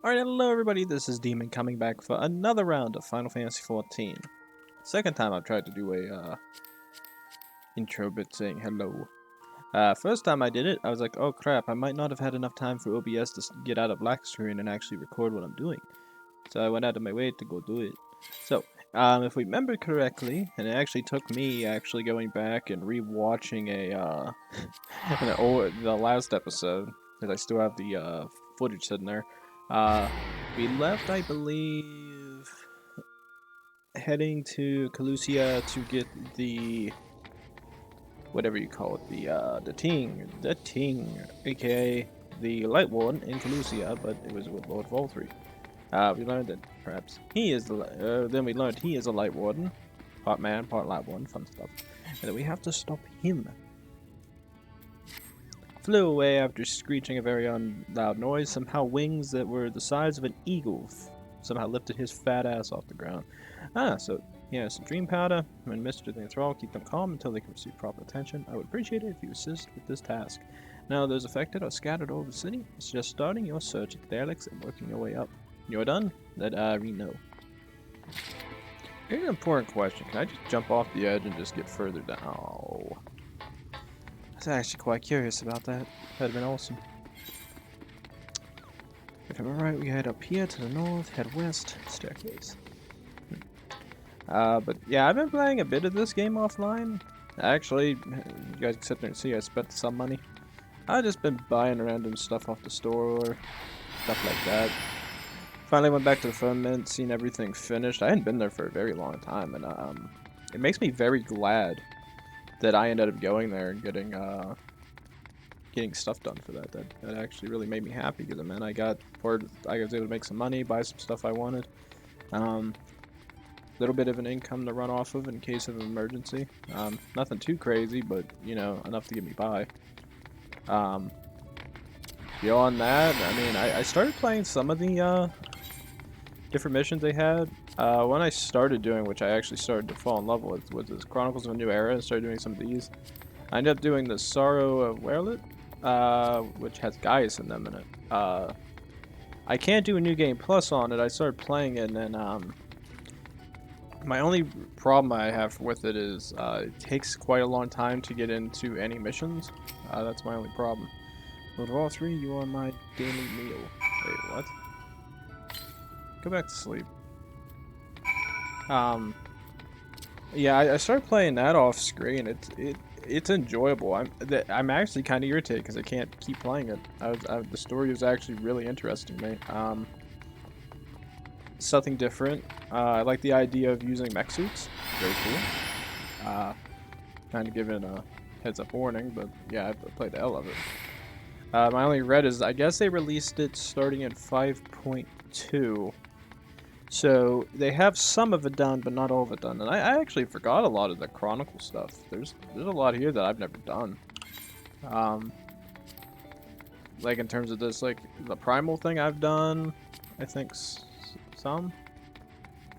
Alright, hello everybody, this is Demon coming back for another round of Final Fantasy XIV. Second time I've tried to do a intro bit saying hello. First time I did it, I was like, oh crap, I might not have had enough time for OBS to get out of black screen and actually record what I'm doing. So I went out of my way to go do it. So, if we remember correctly, and it actually took me actually going back and re-watching the last episode, because I still have the footage sitting there. We left, I believe, heading to Calusia to get the whatever you call it, the Ting, aka the Light Warden in Calusia, but it was with Lord Voltri. We learned that perhaps he is then we learned he is a Light Warden, part man, part Light Warden, fun stuff, and that we have to stop him. Flew away after screeching a very loud noise. Somehow wings that were the size of an eagle somehow lifted his fat ass off the ground. So yeah, some dream powder. When Mr. the Enthrall, keep them calm until they can receive proper attention. I would appreciate it if you assist with this task. Now those affected are scattered over the city. It's just starting your search at the derelicts and working your way up. When you're done, let Ari know. Here's an important question. Can I just jump off the edge and just get further down? Oh. I was actually quite curious about that. That'd have been awesome. If I'm right, we head up here to the north, head west, staircase. But yeah, I've been playing a bit of this game offline. Actually, you guys can sit there and see I spent some money. I've just been buying random stuff off the store, stuff like that. Finally went back to the firmament, seen everything finished. I hadn't been there for a very long time, and it makes me very glad that I ended up going there and getting stuff done for that. That actually really made me happy because man, I was able to make some money, buy some stuff I wanted. Little bit of an income to run off of in case of an emergency. Nothing too crazy, but you know, enough to get me by. Beyond that, I mean, I started playing some of the different missions they had. One I started doing, which I actually started to fall in love with, was this Chronicles of a New Era. I started doing some of these. I ended up doing the Sorrow of Werlit, which has Gaius in them in it. I can't do a New Game Plus on it. I started playing it, and then my only problem I have with it is it takes quite a long time to get into any missions. That's my only problem. Lord of all three, you are my daily meal. Wait, what? Go back to sleep. Yeah, I started playing that off screen. It's enjoyable. I'm actually kind of irritated because I can't keep playing it. The story was actually really interesting to me. Something different. I like the idea of using mech suits. Very cool. Kind of giving a heads-up warning, but yeah, I played the hell of it. My only regret is I guess they released it starting in 5.2. So they have some of it done, but not all of it done. And I actually forgot a lot of the Chronicle stuff. There's a lot here that I've never done. Like in terms of this, like the Primal thing I've done, I think some.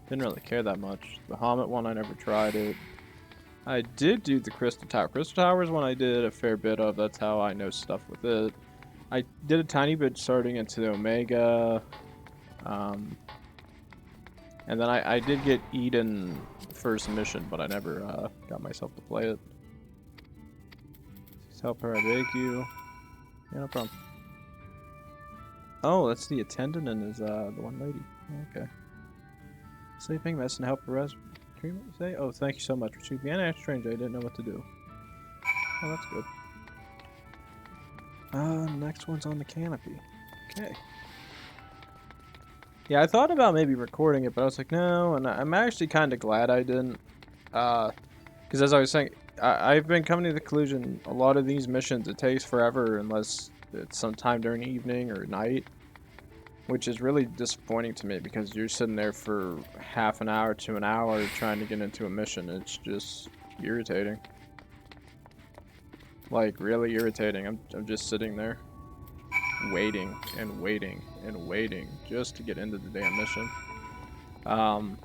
Didn't really care that much. The Helmet one, I never tried it. I did do the Crystal Tower. Crystal Tower is one I did a fair bit of. That's how I know stuff with it. I did a tiny bit starting into the Omega. And then I did get Eden first mission, but I never got myself to play it. Please help her, I beg you. Yeah, no problem. Oh, that's the attendant and is the one lady. Okay. Sleeping, mess and help her rest. What you say? Oh, thank you so much for shooting me. And strange, I didn't know what to do. Oh, that's good. Next one's on the canopy. Okay. Yeah, I thought about maybe recording it, but I was like, no, and I'm actually kind of glad I didn't. Because as I was saying, I've been coming to the conclusion, a lot of these missions, it takes forever unless it's sometime during the evening or night. Which is really disappointing to me because you're sitting there for half an hour to an hour trying to get into a mission. It's just irritating. Like, really irritating. I'm just sitting there waiting and waiting and waiting just to get into the damn mission. The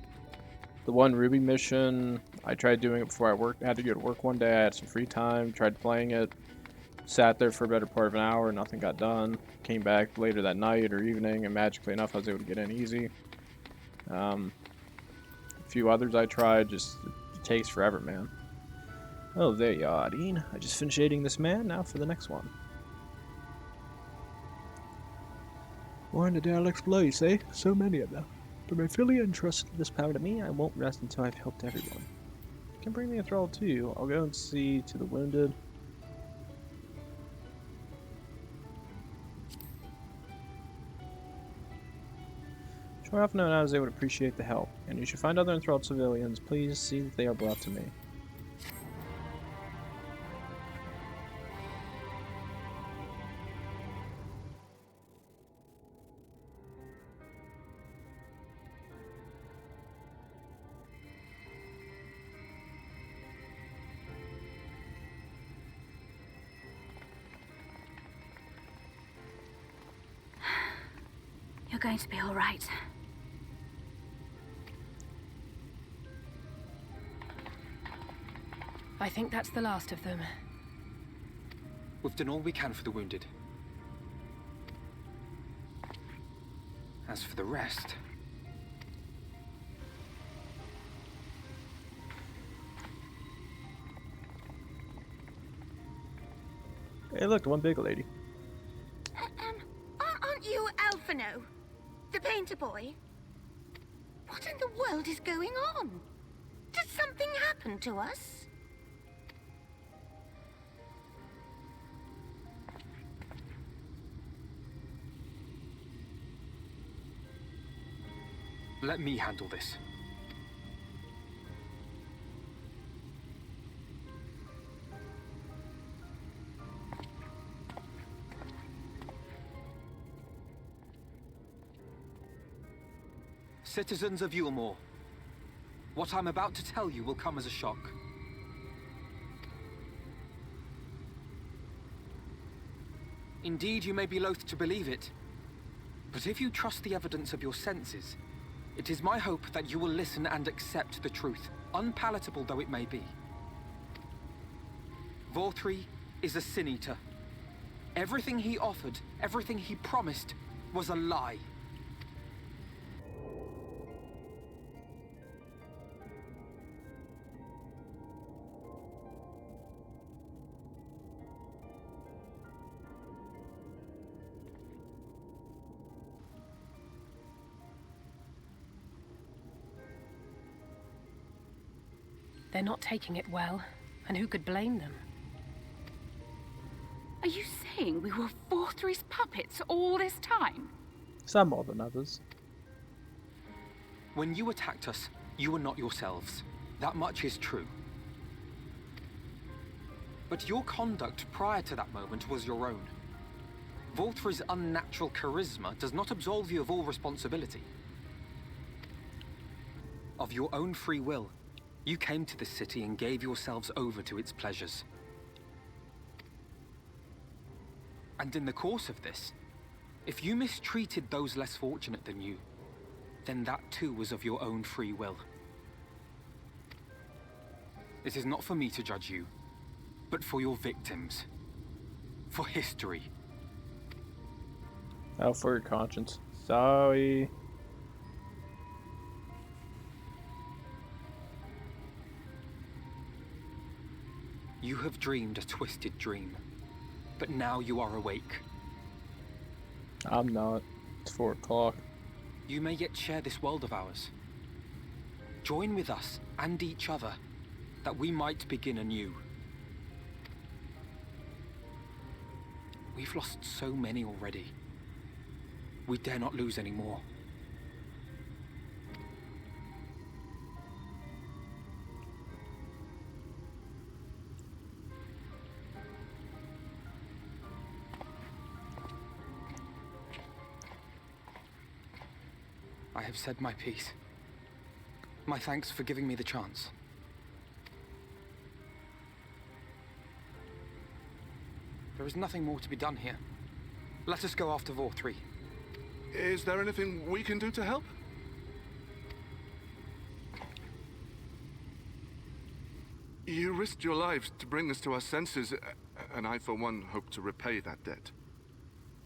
one Ruby mission, I tried doing it before I had to go to work one day. I had some free time, tried playing it. Sat there for a better part of an hour, nothing got done. Came back later that night or evening, and magically enough, I was able to get in easy. A few others I tried, just it takes forever, man. Oh, there you are, Dean. I just finished aiding this man, now for the next one. More into Derek's blows, eh? So many of them. But my Philia entrusted this power to me, I won't rest until I've helped everyone. You can bring me a thrall too. I'll go and see to the wounded. Sure enough, no one else would appreciate the help, and you should find other enthralled civilians. Please see that they are brought to me. You're going to be all right. I think that's the last of them. We've done all we can for the wounded. As for the rest... Hey look, one big lady. Aren't you Alphino? The painter boy? What in the world is going on? Did something happen to us? Let me handle this. Citizens of Yulmore, what I'm about to tell you will come as a shock. Indeed, you may be loath to believe it, but if you trust the evidence of your senses, it is my hope that you will listen and accept the truth, unpalatable though it may be. Vorthri is a sin-eater. Everything he offered, everything he promised, was a lie. They're not taking it well, and who could blame them? Are you saying we were Vorthri's puppets all this time? Some more than others. When you attacked us, you were not yourselves. That much is true. But your conduct prior to that moment was your own. Vorthri's unnatural charisma does not absolve you of all responsibility. Of your own free will, you came to this city and gave yourselves over to its pleasures. And in the course of this, if you mistreated those less fortunate than you, then that too was of your own free will. It is not for me to judge you, but for your victims. For history. Oh, for your conscience. Sorry. You have dreamed a twisted dream, but now you are awake. I'm not. It's 4 o'clock. You may yet share this world of ours. Join with us and each other, that we might begin anew. We've lost so many already. We dare not lose any more. I have said my piece. My thanks for giving me the chance. There is nothing more to be done here. Let us go after Vorthri. Is there anything we can do to help? You risked your lives to bring us to our senses, and I for one hope to repay that debt.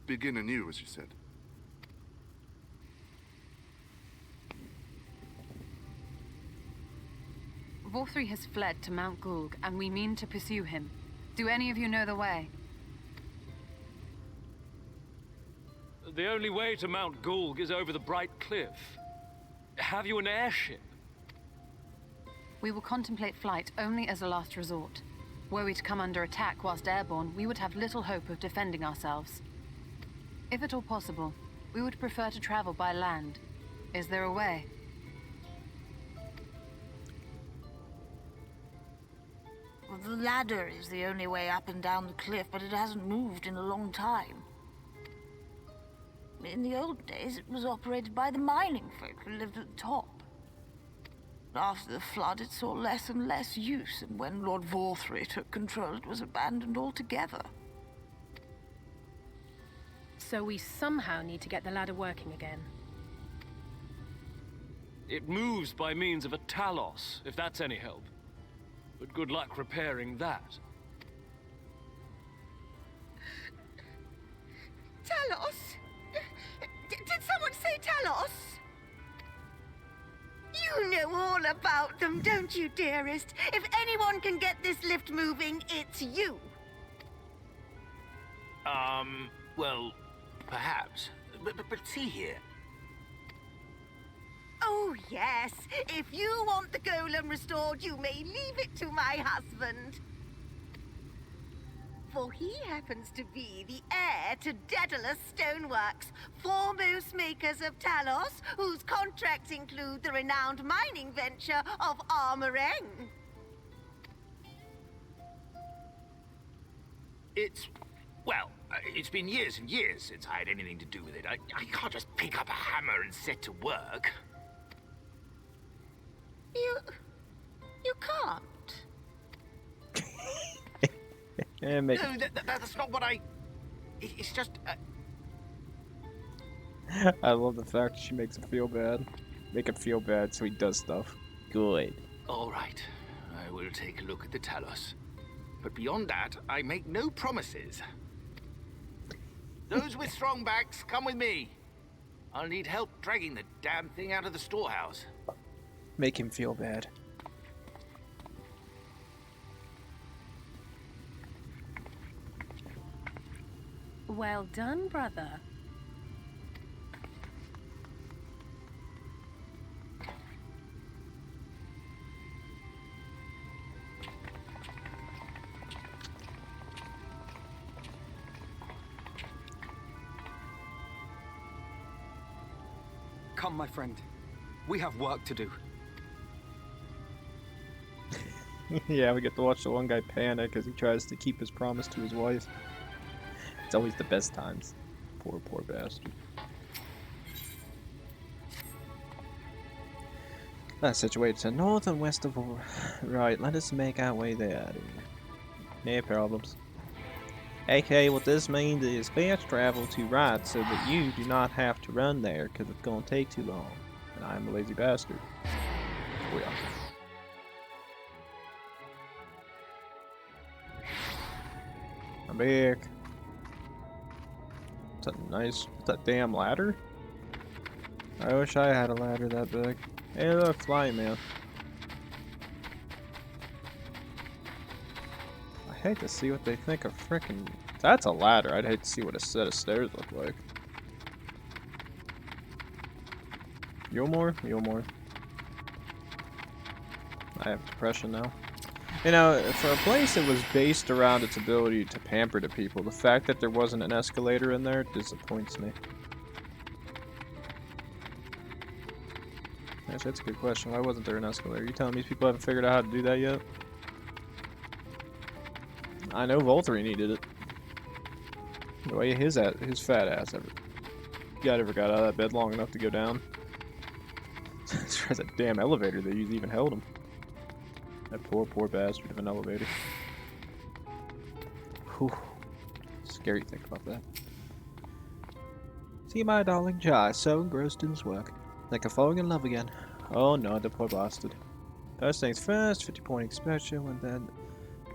Begin anew, as you said. Vorthri has fled to Mount Gulg, and we mean to pursue him. Do any of you know the way? The only way to Mount Gulg is over the Bright Cliff. Have you an airship? We will contemplate flight only as a last resort. Were we to come under attack whilst airborne, we would have little hope of defending ourselves. If at all possible, we would prefer to travel by land. Is there a way? Well, the ladder is the only way up and down the cliff, but it hasn't moved in a long time. In the old days, it was operated by the mining folk who lived at the top. After the flood, it saw less and less use, and when Lord Vorthri took control, it was abandoned altogether. So we somehow need to get the ladder working again. It moves by means of a talos, if that's any help. But good luck repairing that. Talos? Did someone say Talos? You know all about them, don't you, dearest? If anyone can get this lift moving, it's you. Well, perhaps. But see here. Oh, yes. If you want the golem restored, you may leave it to my husband. For he happens to be the heir to Daedalus Stoneworks, foremost makers of Talos, whose contracts include the renowned mining venture of Armoreng. Well, it's been years and years since I had anything to do with it. I can't just pick up a hammer and set to work. You can't. And No, that's not what It's just... I love the fact she makes him feel bad. Make him feel bad so he does stuff. Good. All right, I will take a look at the Talos. But beyond that, I make no promises. Those with strong backs, come with me. I'll need help dragging the damn thing out of the storehouse. Make him feel bad. Well done, brother. Come, my friend. We have work to do. Yeah, we get to watch the one guy panic as he tries to keep his promise to his wife. It's always the best times. Poor, poor bastard. That's situated to north and west of... Right, let us make our way there. No problems. Okay, what this means is fast travel to right so that you do not have to run there, because it's going to take too long. And I'm a lazy bastard. Oh yeah. I'm back. Is that nice? Is that damn ladder? I wish I had a ladder that big. Hey look, flying man. I hate to see what they think of frickin'... That's a ladder. I'd hate to see what a set of stairs look like. Yulmore? Yulmore. I have depression now. You know, for a place that was based around its ability to pamper to people, the fact that there wasn't an escalator in there disappoints me. Actually, that's a good question. Why wasn't there an escalator? You telling me these people haven't figured out how to do that yet? I know Volturi needed it. The way his fat ass ever got out of that bed long enough to go down. As far as that damn elevator they used even held him. That poor, poor bastard of an elevator. Whew. Scary to think about that. See, my darling Jai, so engrossed in his work. Like a falling in love again. Oh no, the poor bastard. First things first, 50-point exposure, and then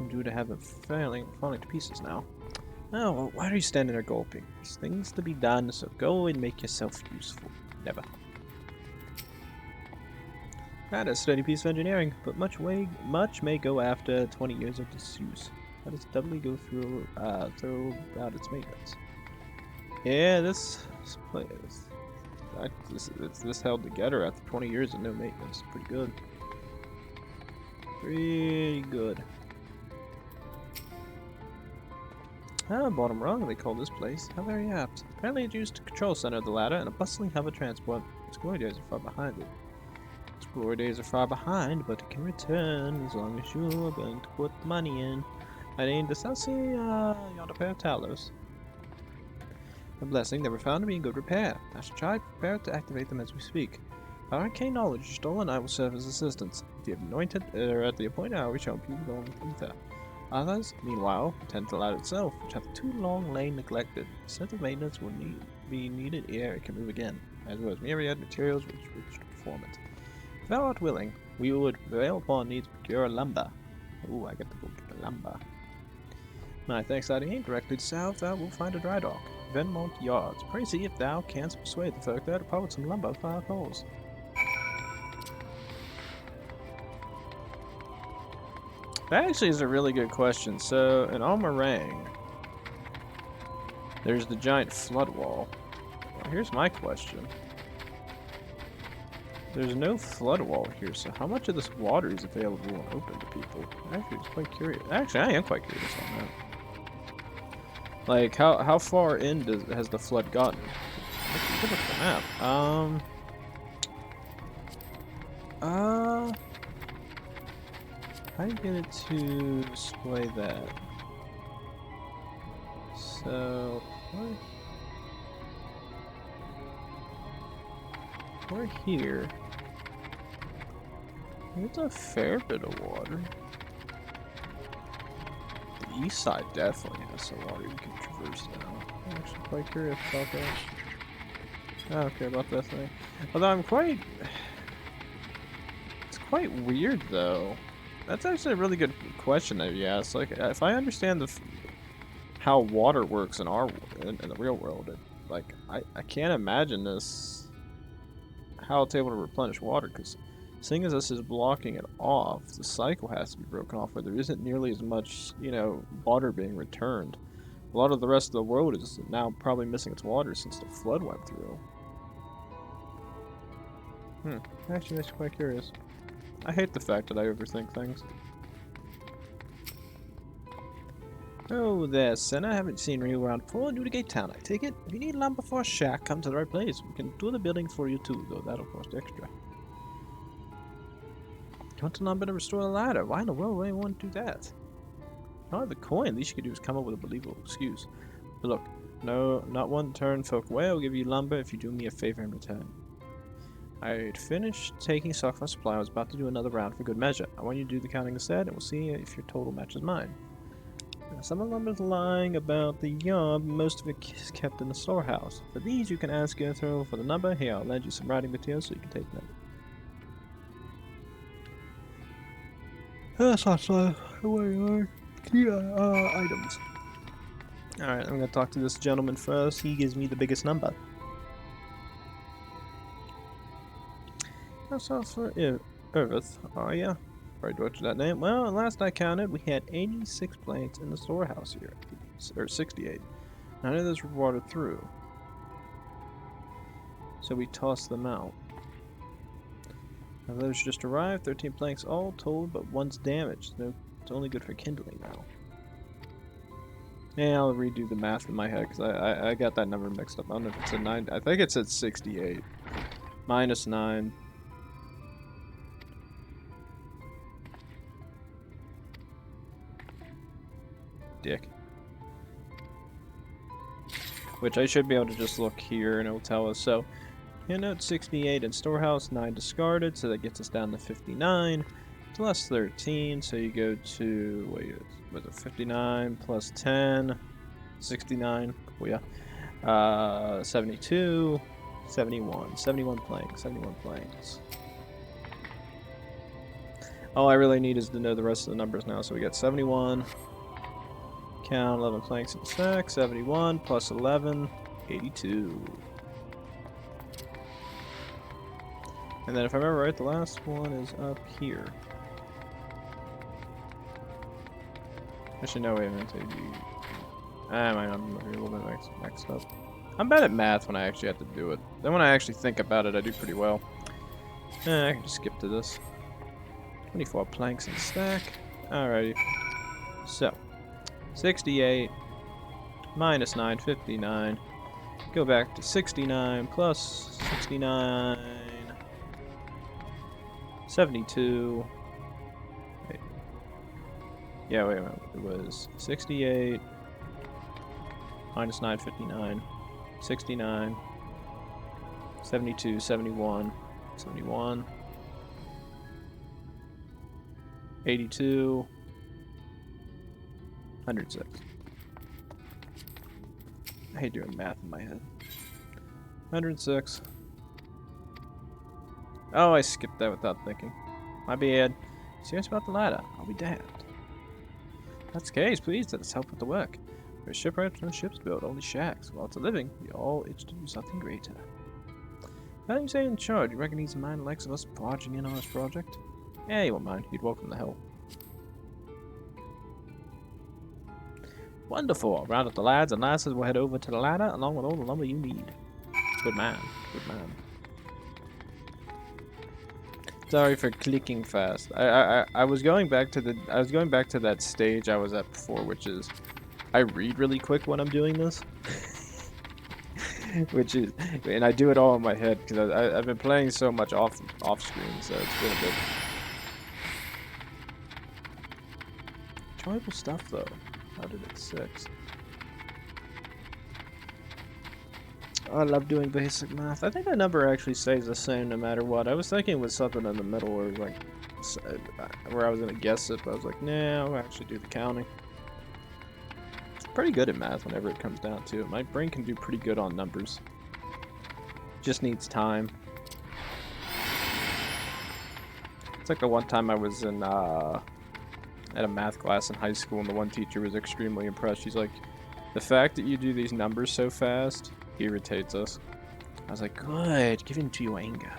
due to have it falling to pieces now. Oh, well, why are you standing there gulping? There's things to be done, so go and make yourself useful. Never. That is a steady piece of engineering, but much may go after 20 years of disuse. Let us doubly go through about its maintenance. Yeah, this held together after 20 years of no maintenance. Pretty good. Pretty good. Ah, bottom rung, they call this place. How very apt. Apparently it's used to control center of the ladder and a bustling hub of transport. Its glory days are far behind it. Its glory days are far behind, but it can return as long as you're willing to put the money in. I mean, does that say, yonder pair of talos? A blessing, they were found to be in good repair. I should try prepare to activate them as we speak. Our arcane knowledge is stolen, I will serve as assistance. If you have anointed, or at the appointed hour, we shall be going with ether. Others, meanwhile, attend to the ladder itself, which hath too long lain neglected. A set of maintenance will be needed ere it can move again, as well as myriad materials which to perform it. If thou art willing, we would prevail upon needs to procure lumber. Ooh, I get to go get the lumber. My thanks that ain't directly to south, thou wilt find a dry dock. Venmont Yards. Pray see if thou canst persuade the folk there to part with some lumber for our cause. That actually is a really good question. So, in Almarang, there's the giant flood wall. Well, here's my question. There's no flood wall here, so how much of this water is available and open to people? Actually, it's quite curious. Actually, I am quite curious on that. Like, how far in has the flood gotten? Let's look at the map. I get it to display that. So, we're here. There's a fair bit of water. The east side definitely has some water you can traverse now. I'm actually quite curious about that. I don't care about that thing. Although it's quite weird though. That's actually a really good question that you asked. Like, if I understand how water works in the real world, I can't imagine how it's able to replenish water, because seeing as this is blocking it off, the cycle has to be broken off where there isn't nearly as much, water being returned. A lot of the rest of the world is now probably missing its water since the flood went through. Actually makes me quite curious. I hate the fact that I overthink things. Oh there, son. I haven't seen you around before. New to Gate Town, I take it. If you need lumber for a shack, come to the right place. We can do the building for you too, though that'll cost extra. You want the lumber to restore the ladder? Why in the world would anyone do that? Not have the coin. At least you could do is come up with a believable excuse. But look, no, not one turn folk away. I'll give you lumber if you do me a favor in return. I'd finished taking stock of our supply. I was about to do another round for good measure. I want you to do the counting instead, and we'll see if your total matches mine. Now, some of them is lying about the yard, most of it is kept in the storehouse. For these, you can ask Gertrude for the number. Here, I'll lend you some writing materials so you can take them. That's not so. Where you are. Key items. Alright, I'm gonna talk to this gentleman first. He gives me the biggest number. That's all for Earth, are ya? Probably butchered that name. Well, last I counted, we had 86 planes in the storehouse here. Or 68. None of those were watered through. So we tossed them out. Now those just arrived, 13 planks all told, but one's damaged. No, it's only good for kindling now. Yeah, I'll redo the math in my head, because I got that number mixed up. I don't know if it's at 9. I think it's at 68. Minus 9. Dick. Which I should be able to just look here and it'll tell us. So, handout 68 in storehouse, 9 discarded, so that gets us down to 59. Plus 13, so you go to, wait, was it 59 plus 10? 69, oh yeah. 72, 71 planks, 71 planks. All I really need is to know the rest of the numbers now. So we got 71. Count 11 planks in the stack. 71 plus 11, 82. And then if I remember right, the last one is up here. Actually, no, wait a minute. I might not be a little bit mixed up. I'm bad at math when I actually have to do it. Then when I actually think about it, I do pretty well. I can just skip to this. 24 planks in the stack. Alrighty. So, 68 minus 9, 59. Go back to 69 plus 69. 72. Wait. Yeah, wait a minute. It was 68 minus 9, 59. 69. 72, 71. 71. 82. 106. I hate doing math in my head. 106. Oh, I skipped that without thinking. My bad. Serious about the ladder? I'll be damned. That's the case, please. Let us help with the work. We're shipwrights, no ships built, only shacks. While it's a living, we all itch to do something greater. How do you say in charge? You reckon he's a man likes of us barging in on this project? Yeah, he won't mind. He'd welcome the help. Wonderful. I'll round up the lads and lasses will head over to the ladder along with all the lumber you need. Good man. Good man. Sorry for clicking fast. I was going back to that stage I was at before, which is I read really quick when I'm doing this. And I do it all in my head because I've been playing so much off screen, so it's been a bit enjoyable stuff though. How did it 6? Oh, I love doing basic math. I think that number actually stays the same no matter what. I was thinking it was something in the middle where it was like where I was gonna guess it, but I was like, nah, I'll actually do the counting. Pretty good at math whenever it comes down to it. My brain can do pretty good on numbers. Just needs time. It's like the one time I was in at a math class in high school and the one teacher was extremely impressed. She's like, the fact that you do these numbers so fast irritates us. I was like, good, give in to your anger.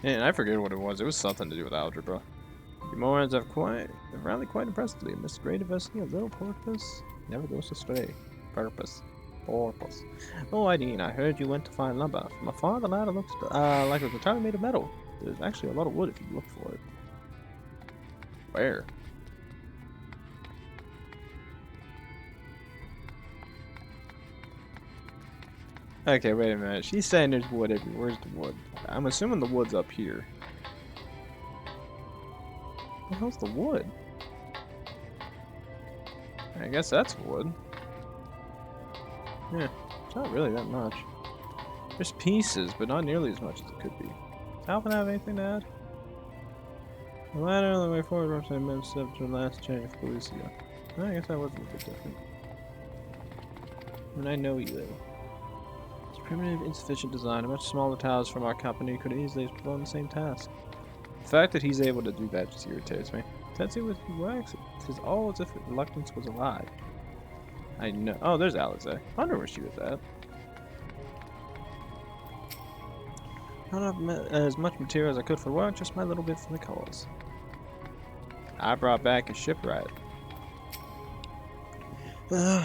And I forget what it was. It was something to do with algebra. The Morons have rallied quite impressively. Amidst great adversity, a little purpose never goes astray. Purpose. Oh, Hydaelyn, I heard you went to find lumber. From afar, the ladder looks like it was entirely made of metal. There's actually a lot of wood if you look for it. Where? Okay, wait a minute. She's saying there's wood everywhere. Where's the wood? I'm assuming the wood's up here. What the hell's the wood? I guess that's wood. Yeah, it's not really that much. There's pieces, but not nearly as much as it could be. Does Alvin have anything to add? The ladder on the way forward represents a step to the last chain of Eorzea. I guess that was a little bit different. And I know you though. It's primitive, insufficient design. A much smaller towers from our company could easily perform the same task. The fact that he's able to do that just irritates me. Tetsy with wax, it is all as if reluctance was alive. I know. Oh, there's Alize. I wonder where she was at. Not as much material as I could for work, just my little bit for the cause. I brought back a shipwright. Thou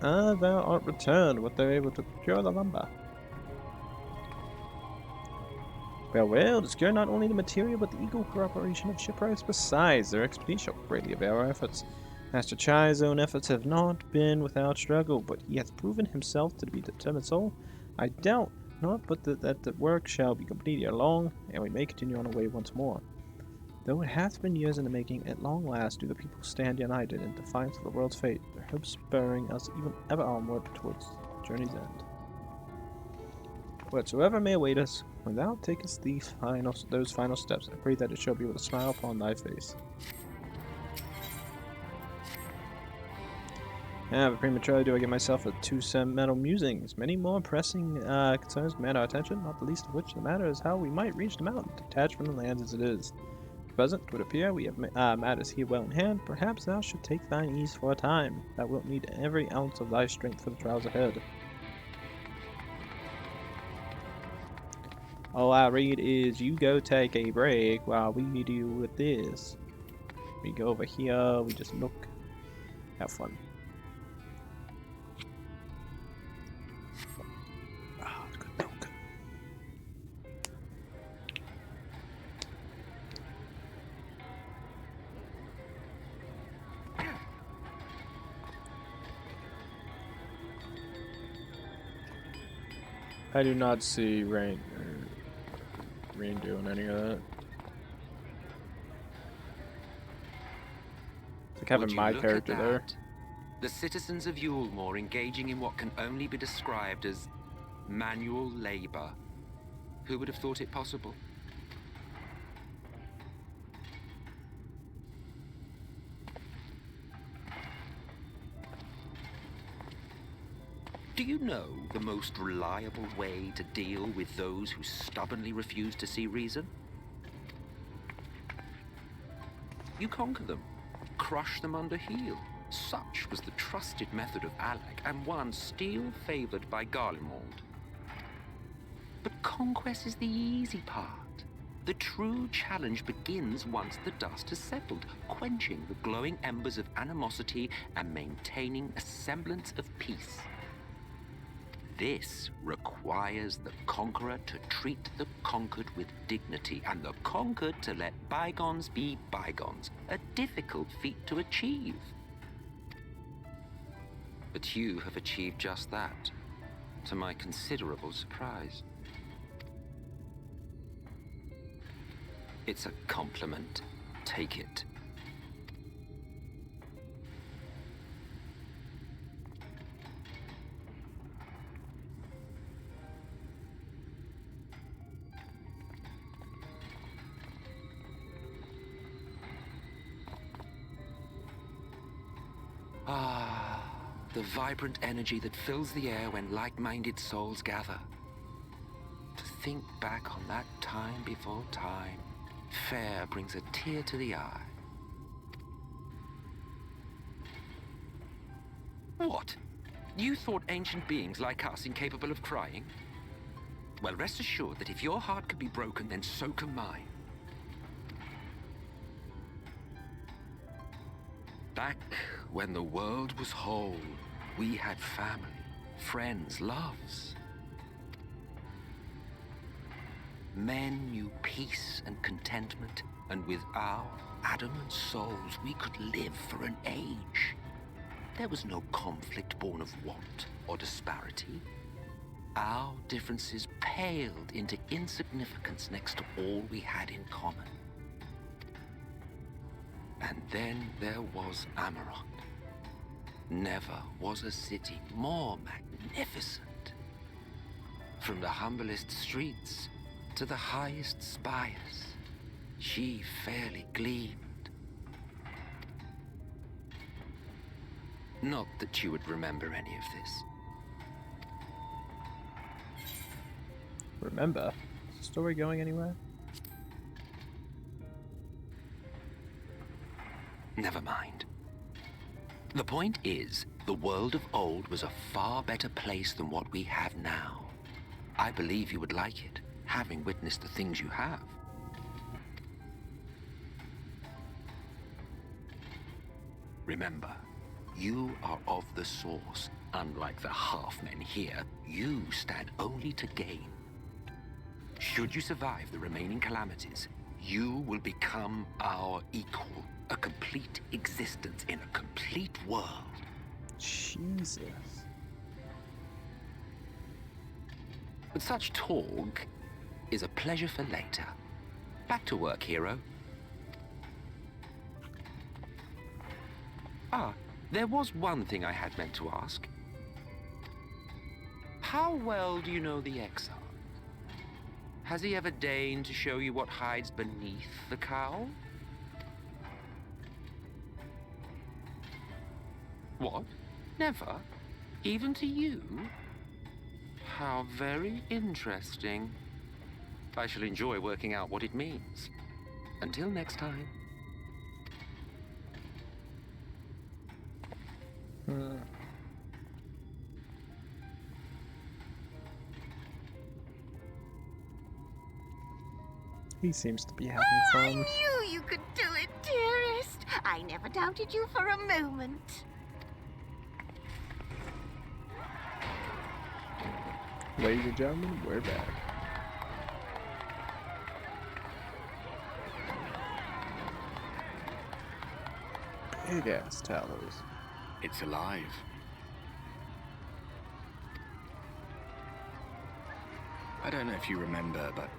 art returned, but they're able to procure the lumber. Well, to secure not only the material, but the equal cooperation of shipwrights besides, their expertise shall greatly avail our efforts. Master Chai's own efforts have not been without struggle, but he hath proven himself to be a determined soul. I doubt not but that the work shall be completed ere long, and we may continue on our way once more. Though it hath been years in the making, at long last do the people stand united in defiance of the world's fate, their hopes spurring us even ever onward towards the journey's end. Whatsoever may await us, when thou takest those final steps, I pray that it shall be with a smile upon thy face. Yeah, but prematurely do I get myself a 2 sentimental musings. Many more pressing concerns demand our attention, not the least of which the matter is how we might reach the mountain, detached from the land as it is. At present, it would appear we have matters here well in hand. Perhaps thou should take thine ease for a time. Thou wilt need every ounce of thy strength for the trials ahead. All I read is you go take a break while we deal with this. We go over here, we just look, have fun. Ah, good milk. I do not see Rain doing any of that. It's like having Would you my look character at there. that? The citizens of Yulmore engaging in what can only be described as manual labor. Who would have thought it possible? Do you know the most reliable way to deal with those who stubbornly refuse to see reason? You conquer them, crush them under heel. Such was the trusted method of Alec, and one still favored by Garlean. But conquest is the easy part. The true challenge begins once the dust has settled, quenching the glowing embers of animosity and maintaining a semblance of peace. This requires the conqueror to treat the conquered with dignity, and the conquered to let bygones be bygones, a difficult feat to achieve. But you have achieved just that, to my considerable surprise. It's a compliment. Take it. Ah, the vibrant energy that fills the air when like-minded souls gather. To think back on that time before time, fair brings a tear to the eye. What? You thought ancient beings like us incapable of crying? Well, rest assured that if your heart can be broken, then so can mine. Back when the world was whole, we had family, friends, loves. Men knew peace and contentment, and with our adamant souls, we could live for an age. There was no conflict born of want or disparity. Our differences paled into insignificance next to all we had in common. And then there was Amarok. Never was a city more magnificent. From the humblest streets to the highest spires, she fairly gleamed. Not that you would remember any of this. Remember? Is the story going anywhere? Never mind. The point is, the world of old was a far better place than what we have now. I believe you would like it, having witnessed the things you have. Remember, you are of the source. Unlike the half-men here, you stand only to gain. Should you survive the remaining calamities, you will become our equal. A complete existence in a complete world. Jesus. But such talk is a pleasure for later. Back to work, hero. Ah, there was one thing I had meant to ask. How well do you know the Exarch? Has he ever deigned to show you what hides beneath the cowl? What? Never? Even to you? How very interesting. I shall enjoy working out what it means. Until next time. He seems to be having I fun. knew you could do it, dearest. I never doubted you for a moment. Ladies and gentlemen, we're back. Big ass Talos. It's alive. I don't know if you remember, but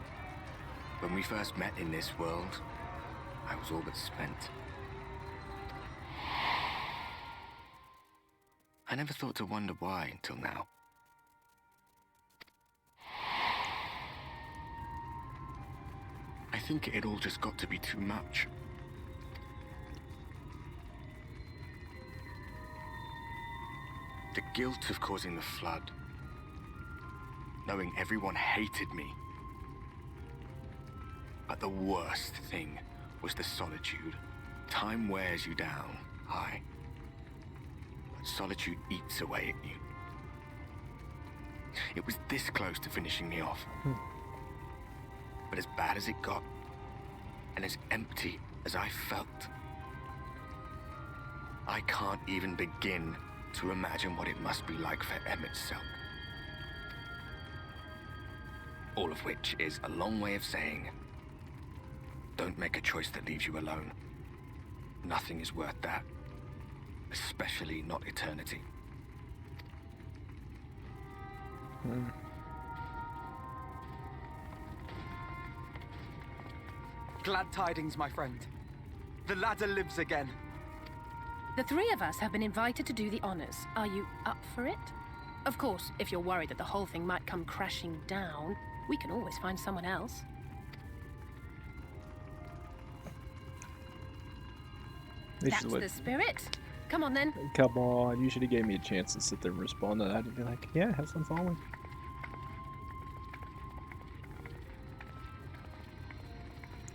when we first met in this world, I was all but spent. I never thought to wonder why until now. I think it all just got to be too much. The guilt of causing the flood. Knowing everyone hated me. But the worst thing was the solitude. Time wears you down, aye. But solitude eats away at you. It was this close to finishing me off. But as bad as it got, and as empty as I felt, I can't even begin to imagine what it must be like for Em itself. All of which is a long way of saying, don't make a choice that leaves you alone. Nothing is worth that. Especially not eternity. Glad tidings, my friend. The ladder lives again. The three of us have been invited to do the honors. Are you up for it? Of course, if you're worried that the whole thing might come crashing down, we can always find someone else. That's the spirit. Come on, then. Come on, you should have gave me a chance to sit there and respond to that and be like, yeah, have fun following.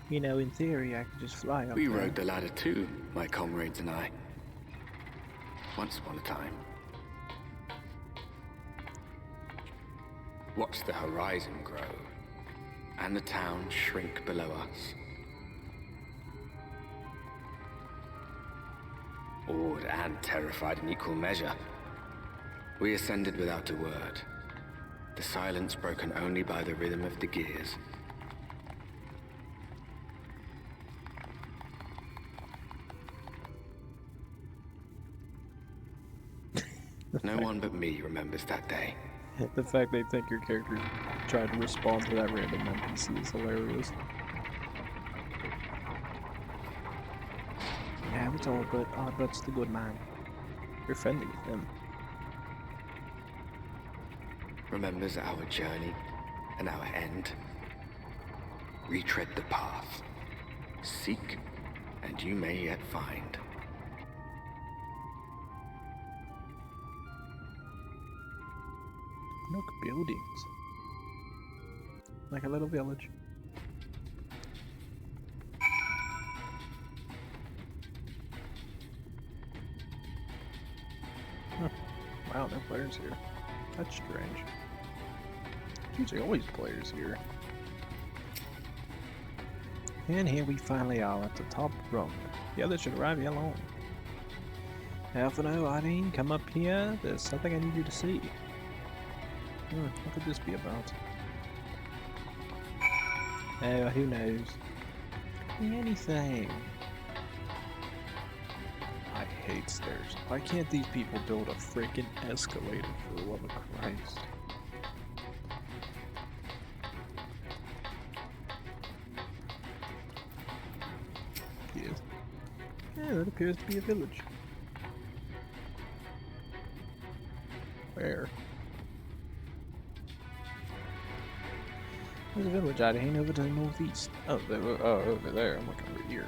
You know, in theory, I could just fly up We there. rode the ladder too, my comrades and I. Once upon a time. Watched the horizon grow, and the town shrink below us. Awed and terrified in equal measure, we ascended without a word, the silence broken only by the rhythm of the gears. No one but me remembers that day. The fact they think your character tried to respond to that random NPC is hilarious. Yeah, it's all good. Artbut's the good man. You're friendly with him. Remembers our journey and our end. Retread the path. Seek, and you may yet find. Look, buildings. Like a little village. Huh. Wow, no players here. That's strange. There's usually always players here. And here we finally are at the top of Rome. The others should arrive here alone. Alphino, Hydaelyn, come up here. There's something I need you to see. What could this be about? Oh, who knows? Anything. I hate stairs. Why can't these people build a freaking escalator for the love of Christ? Yes. Yeah, that appears to be a village. Where? There's a village out here over to the northeast. Oh, over there. I'm looking over here.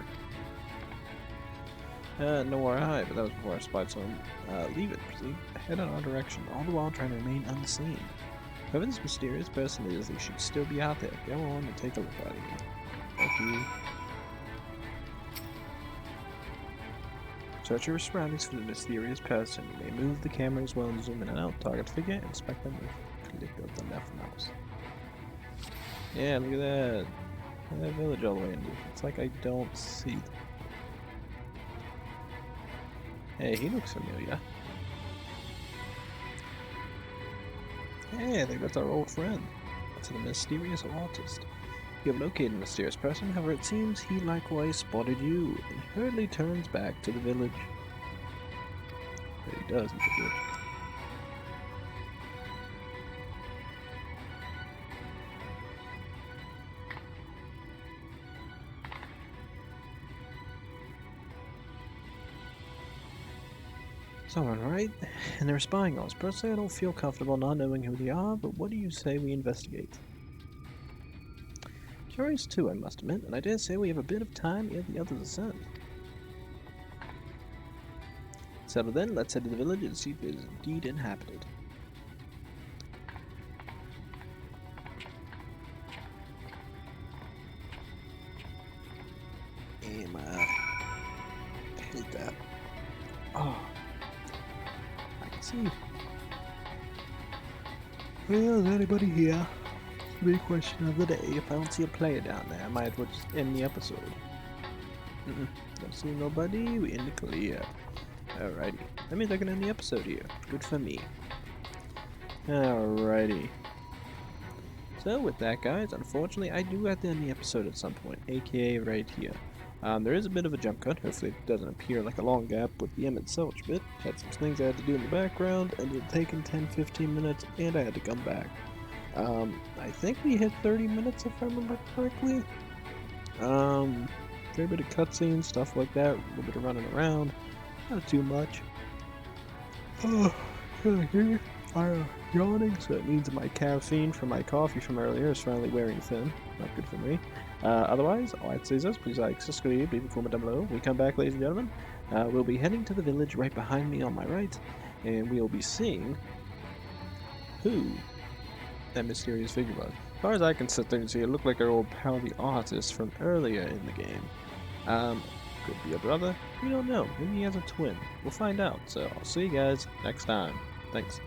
Nor I, but that was before I spied some. Leave it, proceed head in our direction, all the while trying to remain unseen. Whoever this mysterious person is, they should still be out there. Go on and take a look at it. Thank you. Search your surroundings for the mysterious person. You may move the camera as well and zoom in and out. Target figure, inspect them with a click of the left mouse. Yeah, look at that. Look at that village all the way in. It's like I don't see them. Hey, he looks familiar. Hey, I think that's our old friend. That's the mysterious artist. You have located the mysterious person, however it seems he likewise spotted you, and hurriedly turns back to the village. But he does, he's a bitch. Someone, right? And they're spying on us. Personally, I don't feel comfortable not knowing who they are, but what do you say we investigate? Curious too, I must admit, and I dare say we have a bit of time ere the others ascend. Settle then, let's head to the village and see if it is indeed inhabited. I hate that. Oh. See. Well, is anybody here? Big question of the day. If I don't see a player down there, I might as well just end the episode. Don't see nobody. We in the clear. Alrighty. That means I can end the episode here. Good for me. Alrighty. So with that, guys, unfortunately, I do have to end the episode at some point, aka right here. There is a bit of a jump cut. Hopefully it doesn't appear like a long gap with the Emmett Selch bit. Had some things I had to do in the background, ended up taking 10-15 minutes, and I had to come back. I think we hit 30 minutes if I remember correctly. Fair bit of cutscenes, stuff like that, a little bit of running around, not too much. Oh, here I'm yawning, so it means my caffeine from my coffee from earlier is finally wearing thin. Not good for me. Otherwise, all I'd say is this, please like, subscribe, leave a comment down below. When we come back, ladies and gentlemen, we'll be heading to the village right behind me on my right, and we'll be seeing who that mysterious figure was. As far as I can sit there and see, it looked like our old pal, the artist from earlier in the game. Could be a brother, we don't know. Maybe he has a twin. We'll find out, so I'll see you guys next time. Thanks.